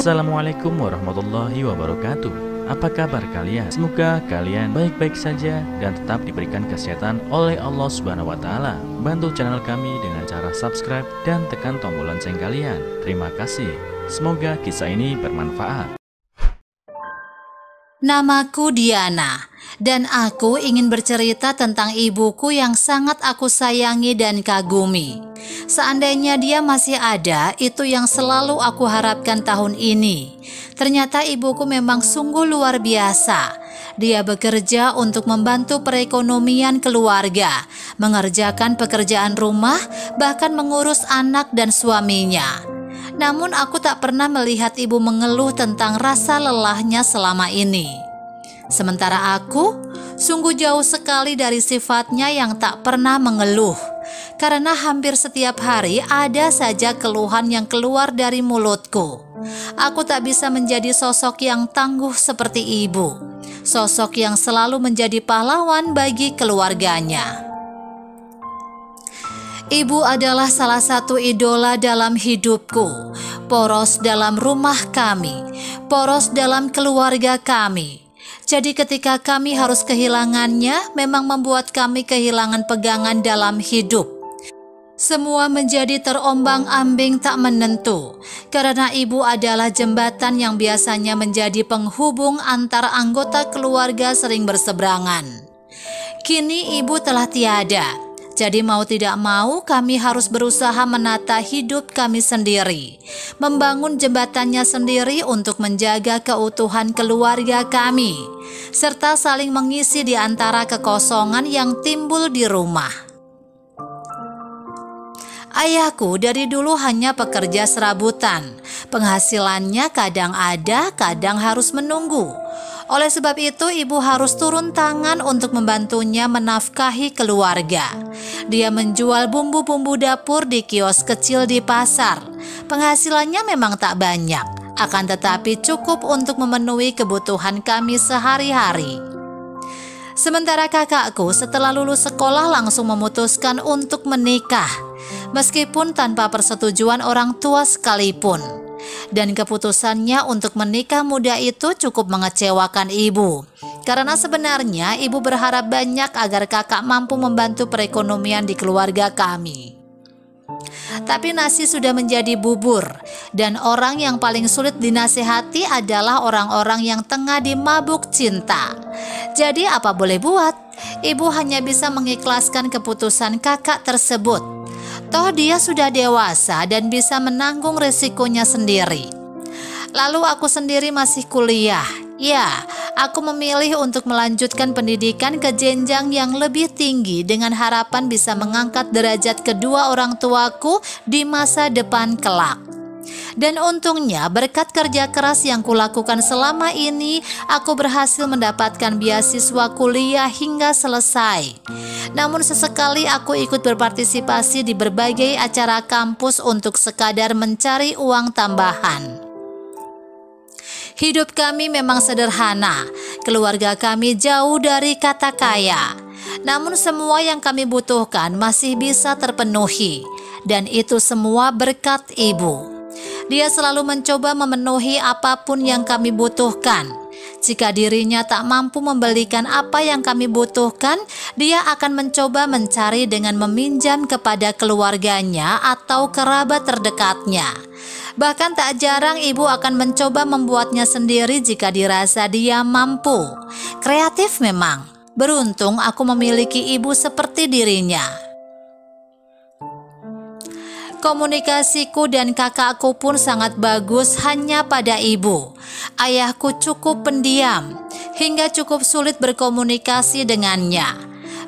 Assalamualaikum warahmatullahi wabarakatuh. Apa kabar kalian? Semoga kalian baik-baik saja dan tetap diberikan kesehatan oleh Allah Subhanahu wa Ta'ala. Bantu channel kami dengan cara subscribe dan tekan tombol lonceng kalian. Terima kasih. Semoga kisah ini bermanfaat. Namaku Diana, dan aku ingin bercerita tentang ibuku yang sangat aku sayangi dan kagumi. Seandainya dia masih ada, itu yang selalu aku harapkan tahun ini. Ternyata ibuku memang sungguh luar biasa. Dia bekerja untuk membantu perekonomian keluarga, mengerjakan pekerjaan rumah, bahkan mengurus anak dan suaminya. Namun aku tak pernah melihat ibu mengeluh tentang rasa lelahnya selama ini. Sementara aku sungguh jauh sekali dari sifatnya yang tak pernah mengeluh. Karena hampir setiap hari ada saja keluhan yang keluar dari mulutku. Aku tak bisa menjadi sosok yang tangguh seperti ibu. Sosok yang selalu menjadi pahlawan bagi keluarganya. Ibu adalah salah satu idola dalam hidupku, poros dalam rumah kami, poros dalam keluarga kami. Jadi ketika kami harus kehilangannya, memang membuat kami kehilangan pegangan dalam hidup. Semua menjadi terombang-ambing tak menentu, karena ibu adalah jembatan yang biasanya menjadi penghubung antar anggota keluarga sering berseberangan. Kini ibu telah tiada. Jadi mau tidak mau kami harus berusaha menata hidup kami sendiri, membangun jembatannya sendiri untuk menjaga keutuhan keluarga kami, serta saling mengisi di antara kekosongan yang timbul di rumah. Ayahku dari dulu hanya pekerja serabutan, penghasilannya kadang ada, kadang harus menunggu. Oleh sebab itu, ibu harus turun tangan untuk membantunya menafkahi keluarga. Dia menjual bumbu-bumbu dapur di kios kecil di pasar. Penghasilannya memang tak banyak, akan tetapi cukup untuk memenuhi kebutuhan kami sehari-hari. Sementara kakakku setelah lulus sekolah langsung memutuskan untuk menikah, meskipun tanpa persetujuan orang tua sekalipun. Dan keputusannya untuk menikah muda itu cukup mengecewakan ibu. Karena sebenarnya ibu berharap banyak agar kakak mampu membantu perekonomian di keluarga kami. Tapi nasi sudah menjadi bubur, dan orang yang paling sulit dinasihati adalah orang-orang yang tengah dimabuk cinta. Jadi apa boleh buat, ibu hanya bisa mengikhlaskan keputusan kakak tersebut. Toh dia sudah dewasa dan bisa menanggung resikonya sendiri. Lalu aku sendiri masih kuliah. Ya, aku memilih untuk melanjutkan pendidikan ke jenjang yang lebih tinggi dengan harapan bisa mengangkat derajat kedua orang tuaku di masa depan kelak. Dan untungnya berkat kerja keras yang kulakukan selama ini, aku berhasil mendapatkan beasiswa kuliah hingga selesai. Namun sesekali aku ikut berpartisipasi di berbagai acara kampus untuk sekadar mencari uang tambahan. Hidup kami memang sederhana, keluarga kami jauh dari kata kaya. Namun semua yang kami butuhkan masih bisa terpenuhi, dan itu semua berkat ibu. Dia selalu mencoba memenuhi apapun yang kami butuhkan. Jika dirinya tak mampu membelikan apa yang kami butuhkan, dia akan mencoba mencari dengan meminjam kepada keluarganya atau kerabat terdekatnya. Bahkan tak jarang ibu akan mencoba membuatnya sendiri jika dirasa dia mampu. Kreatif memang. Beruntung aku memiliki ibu seperti dirinya. Komunikasiku dan kakakku pun sangat bagus hanya pada ibu. Ayahku cukup pendiam, hingga cukup sulit berkomunikasi dengannya.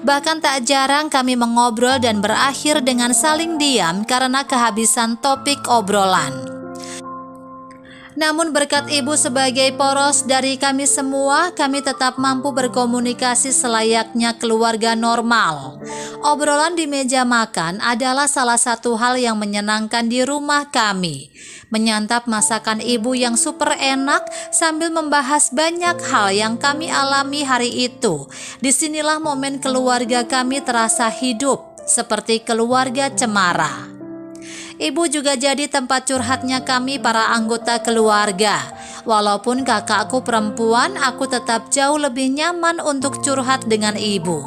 Bahkan tak jarang kami mengobrol dan berakhir dengan saling diam karena kehabisan topik obrolan. Namun berkat ibu sebagai poros dari kami semua, kami tetap mampu berkomunikasi selayaknya keluarga normal. Obrolan di meja makan adalah salah satu hal yang menyenangkan di rumah kami. Menyantap masakan ibu yang super enak sambil membahas banyak hal yang kami alami hari itu. Disinilah momen keluarga kami terasa hidup, seperti keluarga cemara. Ibu juga jadi tempat curhatnya kami para anggota keluarga. Walaupun kakakku perempuan, aku tetap jauh lebih nyaman untuk curhat dengan ibu.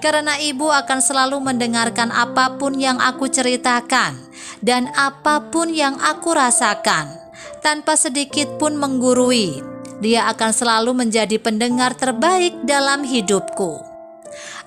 Karena ibu akan selalu mendengarkan apapun yang aku ceritakan dan apapun yang aku rasakan, tanpa sedikit pun menggurui. Dia akan selalu menjadi pendengar terbaik dalam hidupku.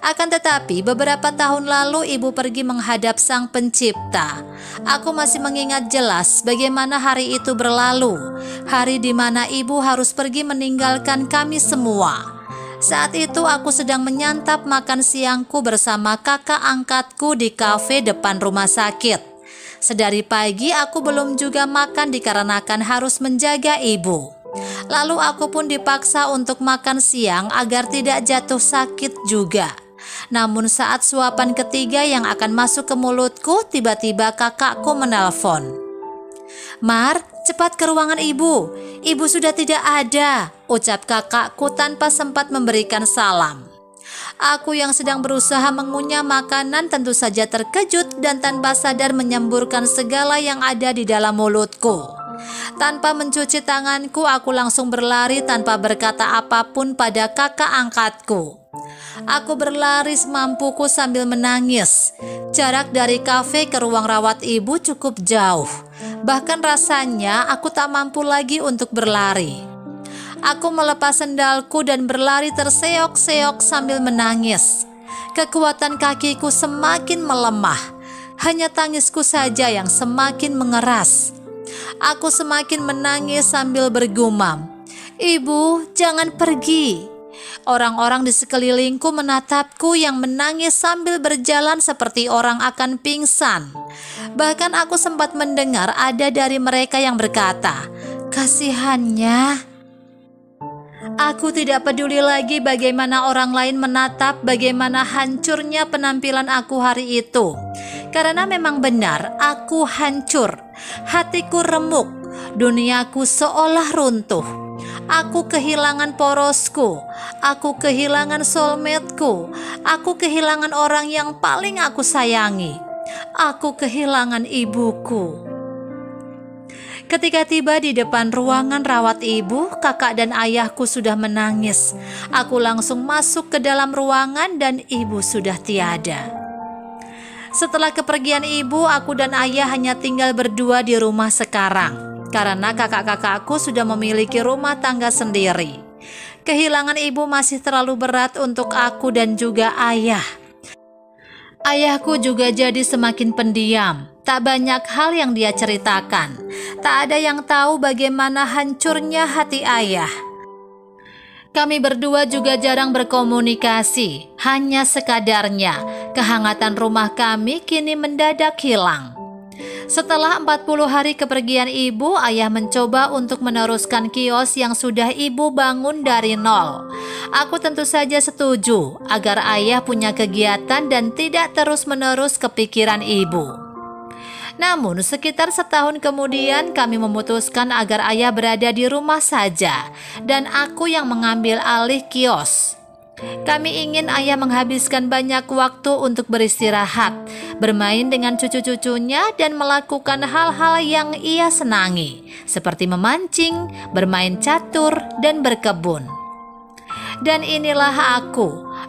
Akan tetapi beberapa tahun lalu ibu pergi menghadap Sang Pencipta. Aku masih mengingat jelas bagaimana hari itu berlalu. Hari di mana ibu harus pergi meninggalkan kami semua. Saat itu aku sedang menyantap makan siangku bersama kakak angkatku di kafe depan rumah sakit. Sedari pagi aku belum juga makan dikarenakan harus menjaga ibu. Lalu aku pun dipaksa untuk makan siang agar tidak jatuh sakit juga. Namun saat suapan ketiga yang akan masuk ke mulutku, tiba-tiba kakakku menelpon. "Mar, cepat ke ruangan ibu. Ibu sudah tidak ada," ucap kakakku tanpa sempat memberikan salam. Aku yang sedang berusaha mengunyah makanan tentu saja terkejut dan tanpa sadar menyemburkan segala yang ada di dalam mulutku. Tanpa mencuci tanganku, aku langsung berlari tanpa berkata apapun pada kakak angkatku. Aku berlari semampuku sambil menangis. Jarak dari kafe ke ruang rawat ibu cukup jauh. Bahkan rasanya aku tak mampu lagi untuk berlari. Aku melepas sendalku dan berlari terseok-seok sambil menangis. Kekuatan kakiku semakin melemah. Hanya tangisku saja yang semakin mengeras. Aku semakin menangis sambil bergumam, "Ibu, jangan pergi." Orang-orang di sekelilingku menatapku yang menangis sambil berjalan seperti orang akan pingsan. Bahkan aku sempat mendengar ada dari mereka yang berkata, "Kasihannya." Aku tidak peduli lagi bagaimana orang lain menatap bagaimana hancurnya penampilan aku hari itu. Karena memang benar, aku hancur. Hatiku remuk, duniaku seolah runtuh. Aku kehilangan porosku, aku kehilangan soulmate-ku, aku kehilangan orang yang paling aku sayangi. Aku kehilangan ibuku. Ketika tiba di depan ruangan rawat ibu, kakak dan ayahku sudah menangis. Aku langsung masuk ke dalam ruangan dan ibu sudah tiada. Setelah kepergian ibu, aku dan ayah hanya tinggal berdua di rumah sekarang. Karena kakak-kakakku sudah memiliki rumah tangga sendiri. Kehilangan ibu masih terlalu berat untuk aku dan juga ayah. Ayahku juga jadi semakin pendiam. Tak banyak hal yang dia ceritakan. Tak ada yang tahu bagaimana hancurnya hati ayah. Kami berdua juga jarang berkomunikasi, hanya sekadarnya. Kehangatan rumah kami kini mendadak hilang. Setelah 40 hari kepergian ibu, ayah mencoba untuk meneruskan kios yang sudah ibu bangun dari nol. Aku tentu saja setuju agar ayah punya kegiatan dan tidak terus-menerus kepikiran ibu. Namun sekitar setahun kemudian kami memutuskan agar ayah berada di rumah saja dan aku yang mengambil alih kios. Kami ingin ayah menghabiskan banyak waktu untuk beristirahat, bermain dengan cucu-cucunya dan melakukan hal-hal yang ia senangi, seperti memancing, bermain catur, dan berkebun. Dan inilah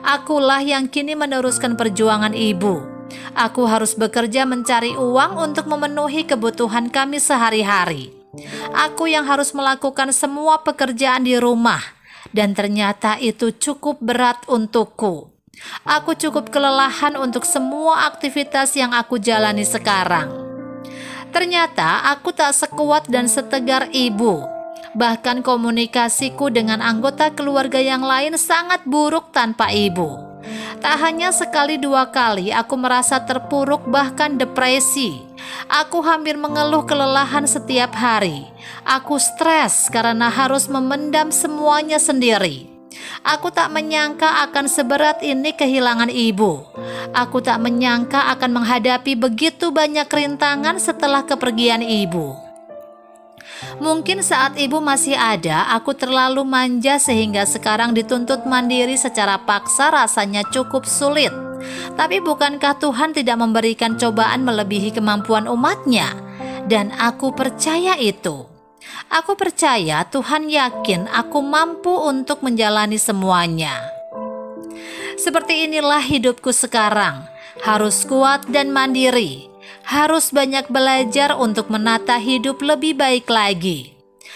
akulah yang kini meneruskan perjuangan ibu. Aku harus bekerja mencari uang untuk memenuhi kebutuhan kami sehari-hari. Aku yang harus melakukan semua pekerjaan di rumah, dan ternyata itu cukup berat untukku. Aku cukup kelelahan untuk semua aktivitas yang aku jalani sekarang. Ternyata aku tak sekuat dan setegar ibu. Bahkan komunikasiku dengan anggota keluarga yang lain sangat buruk tanpa ibu. Tak hanya sekali dua kali aku merasa terpuruk bahkan depresi. Aku hampir mengeluh kelelahan setiap hari. Aku stres karena harus memendam semuanya sendiri. Aku tak menyangka akan seberat ini kehilangan ibu. Aku tak menyangka akan menghadapi begitu banyak rintangan setelah kepergian ibu. Mungkin saat ibu masih ada, aku terlalu manja sehingga sekarang dituntut mandiri secara paksa rasanya cukup sulit. Tapi bukankah Tuhan tidak memberikan cobaan melebihi kemampuan umat-Nya? Dan aku percaya itu. Aku percaya Tuhan yakin aku mampu untuk menjalani semuanya. Seperti inilah hidupku sekarang. Harus kuat dan mandiri. Harus banyak belajar untuk menata hidup lebih baik lagi.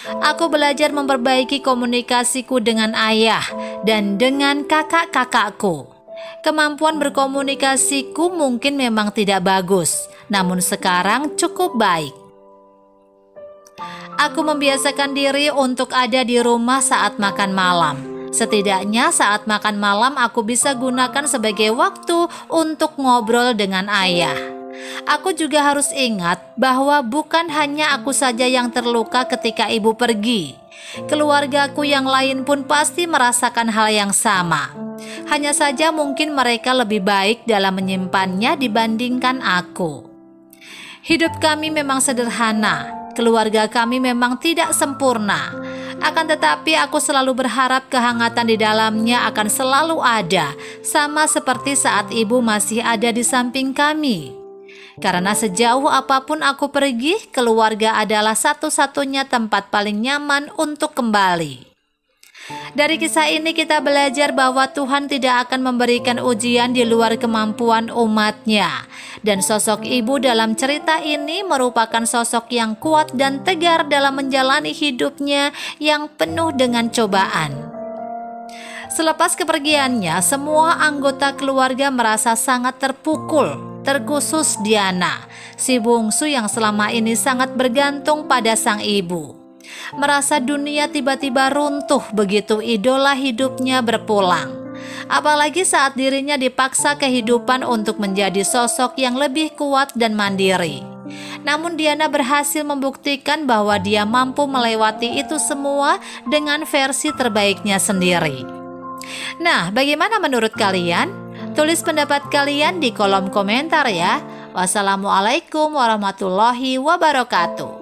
Aku belajar memperbaiki komunikasiku dengan ayah dan dengan kakak-kakakku. Kemampuan berkomunikasiku mungkin memang tidak bagus, namun sekarang cukup baik. Aku membiasakan diri untuk ada di rumah saat makan malam. Setidaknya saat makan malam aku bisa gunakan sebagai waktu untuk ngobrol dengan ayah. Aku juga harus ingat bahwa bukan hanya aku saja yang terluka ketika ibu pergi. Keluargaku yang lain pun pasti merasakan hal yang sama. Hanya saja mungkin mereka lebih baik dalam menyimpannya dibandingkan aku. Hidup kami memang sederhana, keluarga kami memang tidak sempurna. Akan tetapi aku selalu berharap kehangatan di dalamnya akan selalu ada, sama seperti saat ibu masih ada di samping kami. Karena sejauh apapun aku pergi, keluarga adalah satu-satunya tempat paling nyaman untuk kembali. Dari kisah ini kita belajar bahwa Tuhan tidak akan memberikan ujian di luar kemampuan umat-Nya. Dan sosok ibu dalam cerita ini merupakan sosok yang kuat dan tegar dalam menjalani hidupnya yang penuh dengan cobaan. Selepas kepergiannya, semua anggota keluarga merasa sangat terpukul. Terkhusus Diana, si bungsu yang selama ini sangat bergantung pada sang ibu. Merasa dunia tiba-tiba runtuh begitu idola hidupnya berpulang. Apalagi saat dirinya dipaksa kehidupan untuk menjadi sosok yang lebih kuat dan mandiri. Namun Diana berhasil membuktikan bahwa dia mampu melewati itu semua dengan versi terbaiknya sendiri. Nah, bagaimana menurut kalian? Tulis pendapat kalian di kolom komentar ya. Wassalamualaikum warahmatullahi wabarakatuh.